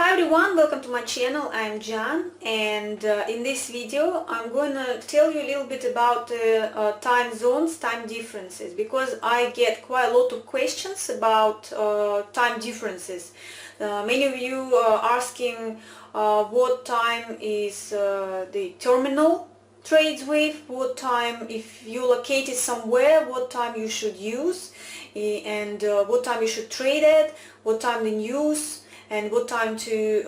Hi everyone, welcome to my channel. I'm Jan, and in this video I'm going to tell you a little bit about time zones, time differences, because I get quite a lot of questions about time differences. Many of you are asking what time is the terminal trades with, what time, if you're located somewhere, what time you should use, and what time you should trade at, what time the news, and what time to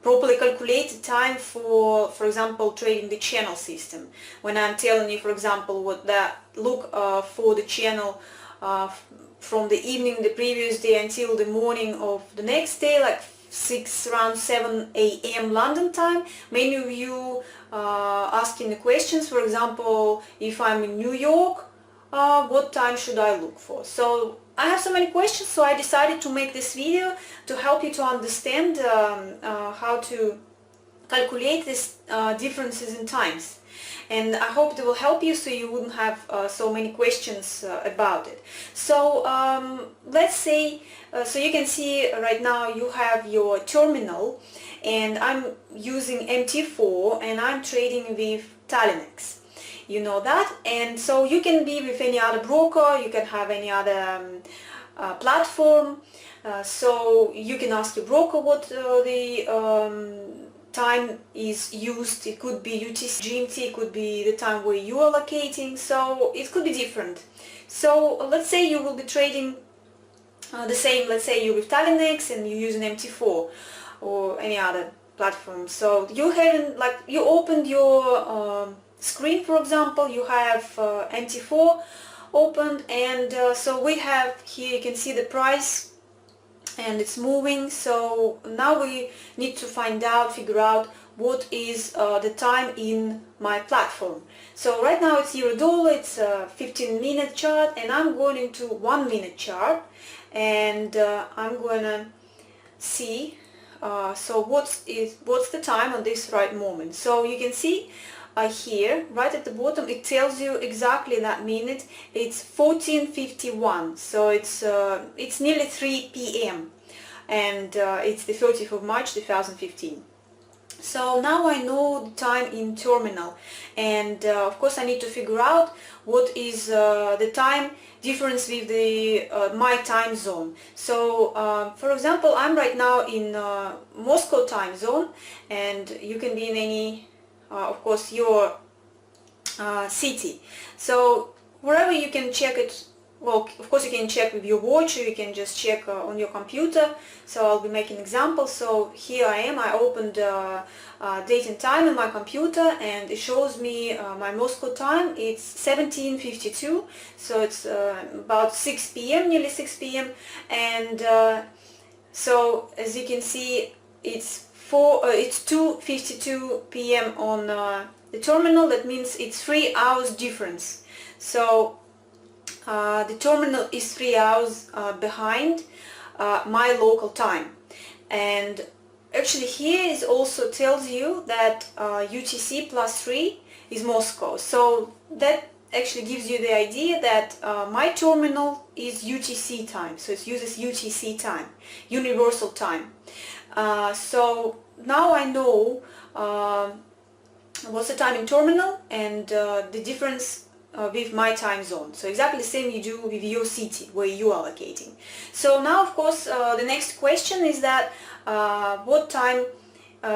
properly calculate the time for example, trading the channel system. When I'm telling you, for example, what that look for the channel from the evening the previous day until the morning of the next day, like around 7 a.m. London time. Many of you asking the questions, for example, if I'm in New York, what time should I look for? So I have so many questions, so I decided to make this video to help you to understand how to calculate these differences in times. And I hope it will help you so you wouldn't have so many questions about it. So let's say, so you can see right now you have your terminal, and I'm using MT4 and I'm trading with Trading1. You know that, and so you can be with any other broker, you can have any other platform, so you can ask your broker what the time is used. It could be UTC, GMT, it could be the time where you are locating, so it could be different. So let's say you will be trading the same, let's say you're with Trading1 and you use an MT4 or any other platform. So you haven't, like, you opened your screen, for example, you have MT4 opened, and so we have here, you can see the price and it's moving. So now we need to figure out what is the time in my platform. So right now it's $0, it's a 15-minute chart, and I'm going into 1-minute chart, and I'm going to see so what's the time on this right moment. So you can see here right at the bottom it tells you exactly that minute. It's 14:51, so it's nearly 3 p.m. and it's the 30th of March 2015. So now I know the time in terminal, and of course I need to figure out what is the time difference with the my time zone. So for example, I'm right now in Moscow time zone, and you can be in any of course your city. So wherever you can check it, well, of course you can check with your watch, or you can just check on your computer. So I'll be making an example. So here I am, I opened date and time on my computer, and it shows me my Moscow time. It's 17:52, so it's about 6 p.m., nearly 6 p.m. And so as you can see, it's 2:52 p.m. on the terminal. That means it's 3 hours difference. So the terminal is 3 hours behind my local time. And actually here is also tells you that UTC plus 3 is Moscow. So that actually gives you the idea that my terminal is UTC time. So it uses UTC time, universal time. So now I know what's the time in terminal and the difference with my time zone. So exactly the same you do with your city where you are locating. So now of course the next question is that what time,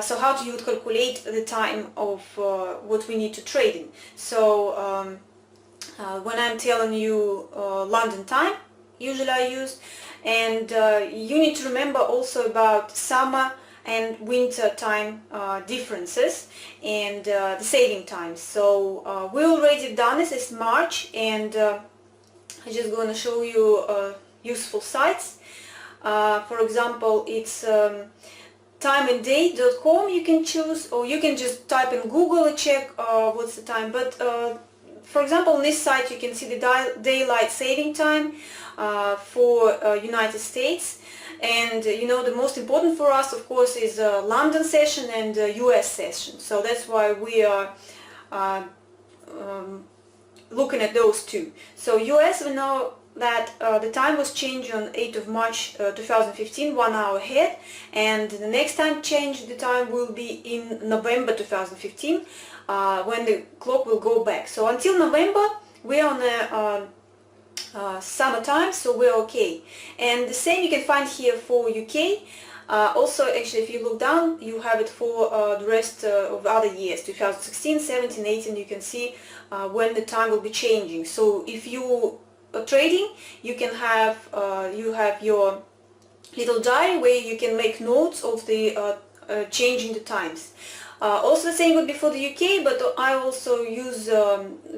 so how do you calculate the time of what we need to trade in. So when I'm telling you London time, usually I use, and you need to remember also about summer and winter time differences and the saving times. So we already done this. It's March, and I'm just going to show you useful sites. For example, it's timeanddate.com you can choose, or you can just type in Google and check what's the time. But for example, on this site you can see the daylight saving time for United States. And you know, the most important for us of course is London session and US session. So that's why we are looking at those two. So US, we know that the time was changed on 8th of March 2015, 1 hour ahead, and the next time change the time will be in November 2015, when the clock will go back. So until November we're on a summertime, so we're okay. And the same you can find here for UK. Also, actually, if you look down, you have it for the rest of the other years, 2016, 17, 18. You can see when the time will be changing. So if you are trading, you can have you have your little diary where you can make notes of the changing the times. Also the same would be for the UK, but I also use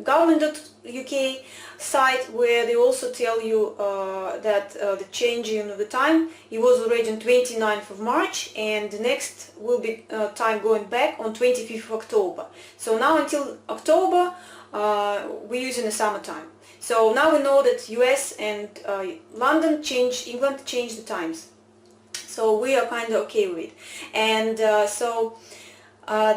government.uk site, where they also tell you that the changing of the time, it was already on 29th of March, and the next will be time going back on 25th of October. So now until October we're using the summertime. So now we know that US and England changed the times. So we are kind of okay with it. And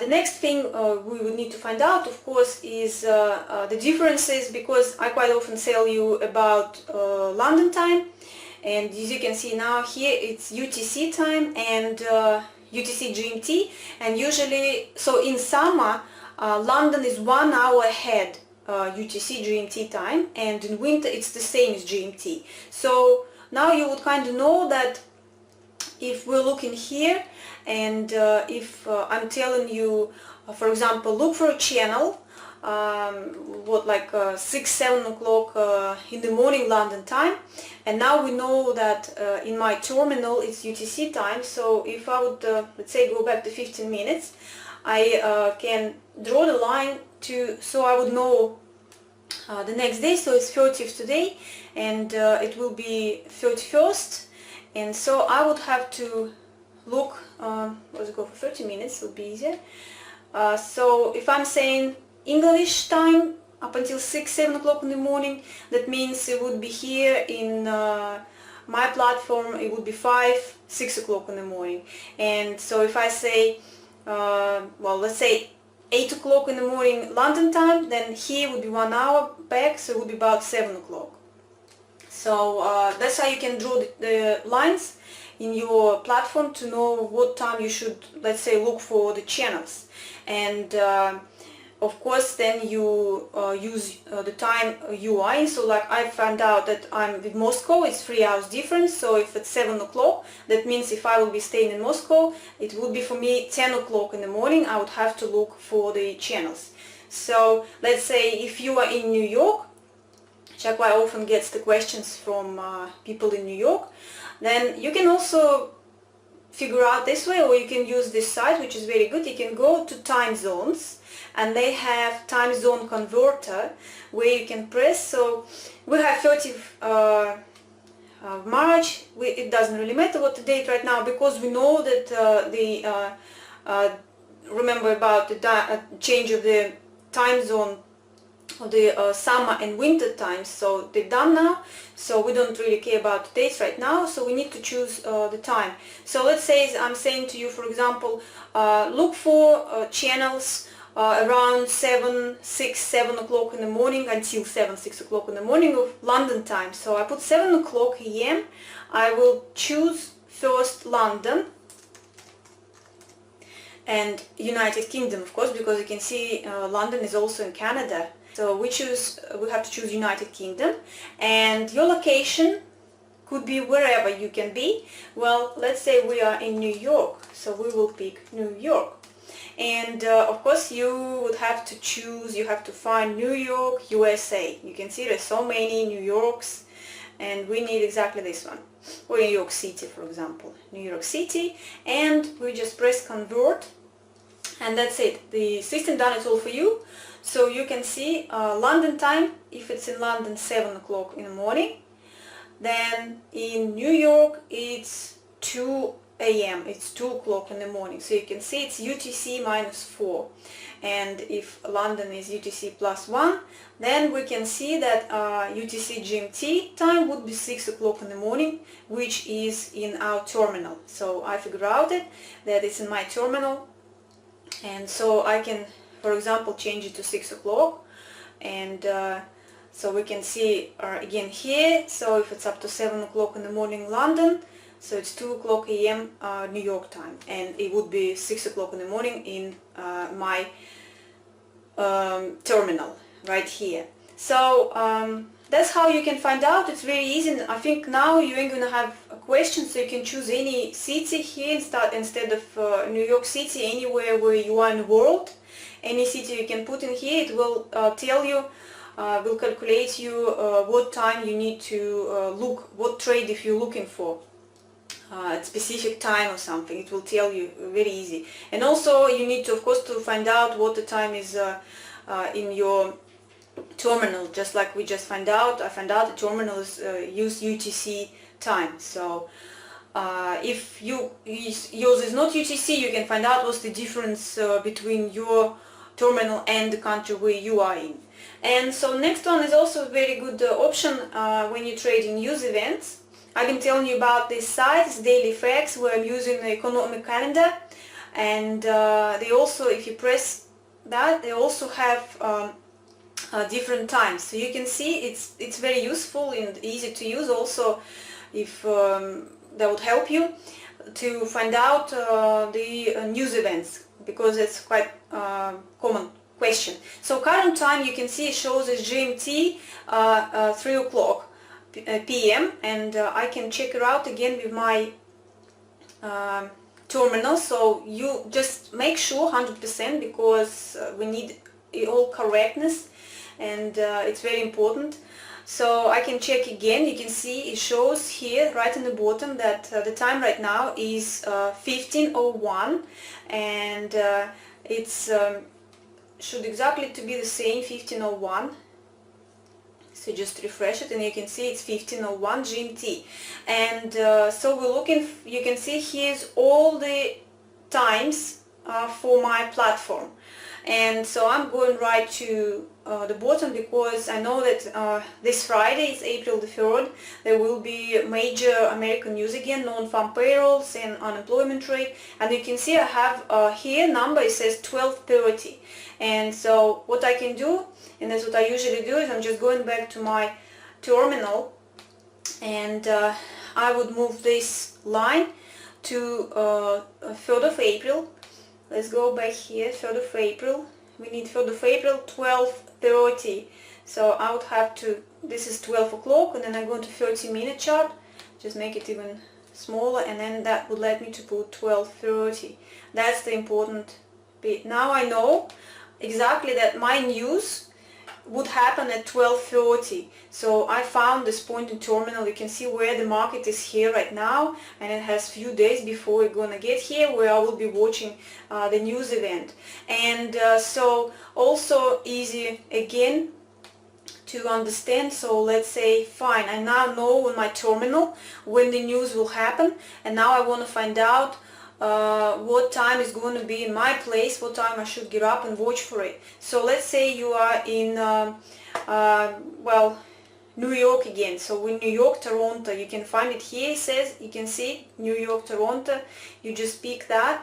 the next thing we would need to find out, of course, is the differences, because I quite often tell you about London time, and as you can see now here it's UTC time and UTC GMT, and usually, so in summer London is 1 hour ahead UTC GMT time, and in winter it's the same as GMT. So now you would kind of know that if we're looking here, and if I'm telling you, for example, look for a channel, like 6-7 o'clock in the morning London time, and now we know that in my terminal it's UTC time. So if I would let's say go back to 15 minutes, I can draw the line so I would know the next day. So it's 30th today, and it will be 31st, and so I would have to look, let's go for 30 minutes, it'll be easier. So if I'm saying English time up until 6-7 o'clock in the morning, that means it would be here in my platform, it would be 5-6 o'clock in the morning. And so if I say, well, let's say 8 o'clock in the morning London time, then here would be 1 hour back, so it would be about 7 o'clock. So that's how you can draw the lines in your platform to know what time you should, let's say, look for the channels. And of course then you use the time UI. So like I found out that I'm with Moscow, it's 3 hours difference, so if it's 7 o'clock, that means if I will be staying in Moscow, it would be for me 10 o'clock in the morning, I would have to look for the channels. So let's say if you are in New York, which I quite often gets the questions from people in New York, then you can also figure out this way, or you can use this site, which is very good. You can go to time zones, and they have time zone converter where you can press. So we have 30th March. It doesn't really matter what the date right now, because we know that remember about the change of the time zone of the summer and winter times, so they're done now, so we don't really care about the dates right now, so we need to choose the time. So let's say I'm saying to you, for example, look for channels around 7 o'clock in the morning until 6 o'clock in the morning of London time. So I put 7 o'clock AM, I will choose first London and United Kingdom, of course, because you can see London is also in Canada. So we have to choose United Kingdom, and your location could be wherever you can be. Well, let's say we are in New York, so we will pick New York. And of course you would have to choose, you have to find New York, USA. You can see there's so many New Yorks, and we need exactly this one. Or New York City, for example. New York City, and we just press convert, and that's it. The system done it all for you. So you can see London time, if it's in London 7 o'clock in the morning, then in New York it's 2 AM, it's 2 o'clock in the morning. So you can see it's UTC -4, and if London is UTC +1, then we can see that UTC GMT time would be 6 o'clock in the morning, which is in our terminal. So I figure out that it's in my terminal, and so I can, for example, change it to 6 o'clock, and So we can see again here, so if it's up to 7 o'clock in the morning London, so it's 2 o'clock a.m. New York time, and it would be 6 o'clock in the morning in my terminal right here. So that's how you can find out. It's very easy, and I think now you ain't gonna have a question, so you can choose any city here instead of New York City, anywhere where you are in the world. Any city you can put in here, it will tell you, will calculate you what time you need to look, what trade if you're looking for. At specific time or something, it will tell you very easy. And also you need to, of course, to find out what the time is in your terminal, just like we just I found out the terminals use UTC time. So if yours is not UTC, you can find out what's the difference between your terminal and the country where you are in. And so next one is also a very good option when you're trading news events. I've been telling you about this site, it's Daily Forex, where I'm using the economic calendar, and they also, if you press that, they also have different times. So you can see it's very useful and easy to use. Also, if that would help you to find out the news events, because it's quite common question. So current time, you can see it shows as GMT 3 o'clock p.m. and I can check it out again with my terminal. So you just make sure 100%, because we need all correctness, and it's very important. So I can check again. You can see it shows here right in the bottom that the time right now is 15:01, and it's should exactly to be the same, 15:01. So just refresh it and you can see it's 15:01 GMT. And so we're looking, you can see here's all the times for my platform. And so I'm going right to the bottom, because I know that this Friday is April the 3rd. There will be major American news again, non-farm payrolls and unemployment rate. And you can see I have here number, it says 12:30. And so what I can do, and that's what I usually do, is I'm just going back to my terminal, and I would move this line to 3rd of April. Let's go back here, 3rd of April. We need 3rd of April, 12:30. So I would have to, this is 12 o'clock, and then I go into 30-minute chart, just make it even smaller, and then that would let me to put 12:30. That's the important bit. Now I know exactly that my news would happen at 12:30. So I found this point in terminal. You can see where the market is here right now, and it has few days before we're gonna get here, where I will be watching the news event. And so also easy again to understand. So let's say, fine, I now know on my terminal when the news will happen, and now I want to find out what time is going to be in my place, what time I should get up and watch for it. So let's say you are in well, New York again. So in New York, Toronto, you can find it here. It says, you can see New York, Toronto. You just pick that,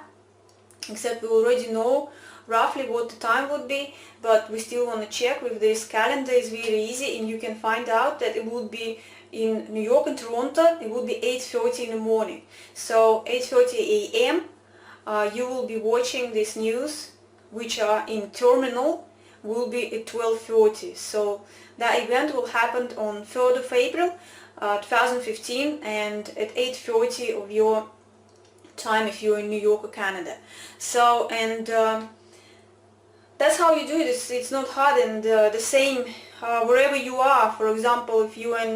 except we already know roughly what the time would be, but we still want to check with this calendar. Is very easy, and you can find out that it would be in New York and Toronto, it would be 8:30 in the morning. So 8:30 a.m. You will be watching this news, which are in terminal, will be at 12:30. So that event will happen on 3rd of April 2015, and at 8:30 of your time if you're in New York or Canada. So, and that's how you do it. It's not hard, and the same wherever you are. For example, if you're in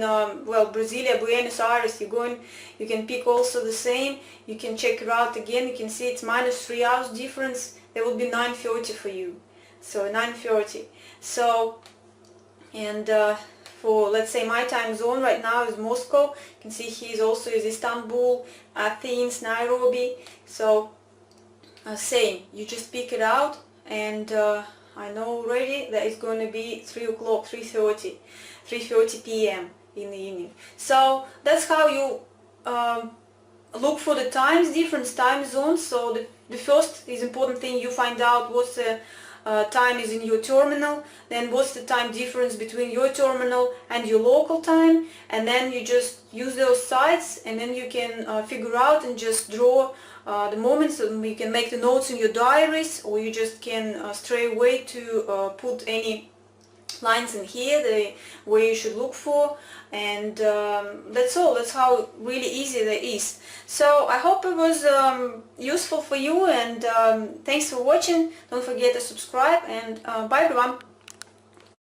well, Brasilia, Buenos Aires, you can pick also the same. You can check it out again. You can see it's -3 hours difference. There will be 9:30 for you. So 9:30. So, and for, let's say, my time zone right now is Moscow. You can see here also is Istanbul, Athens, Nairobi. So same, you just pick it out, and I know already that it's going to be 3 o'clock, 3:30 p.m. in the evening. So that's how you look for the times, different time zones. So the first is important thing, you find out what's the time is in your terminal, then what's the time difference between your terminal and your local time, and then you just use those sites, and then you can figure out and just draw the moments, and you can make the notes in your diaries, or you just can stray away to put any lines in here where you should look for, and that's all. That's how really easy that is. So I hope it was useful for you, and thanks for watching. Don't forget to subscribe, and bye everyone.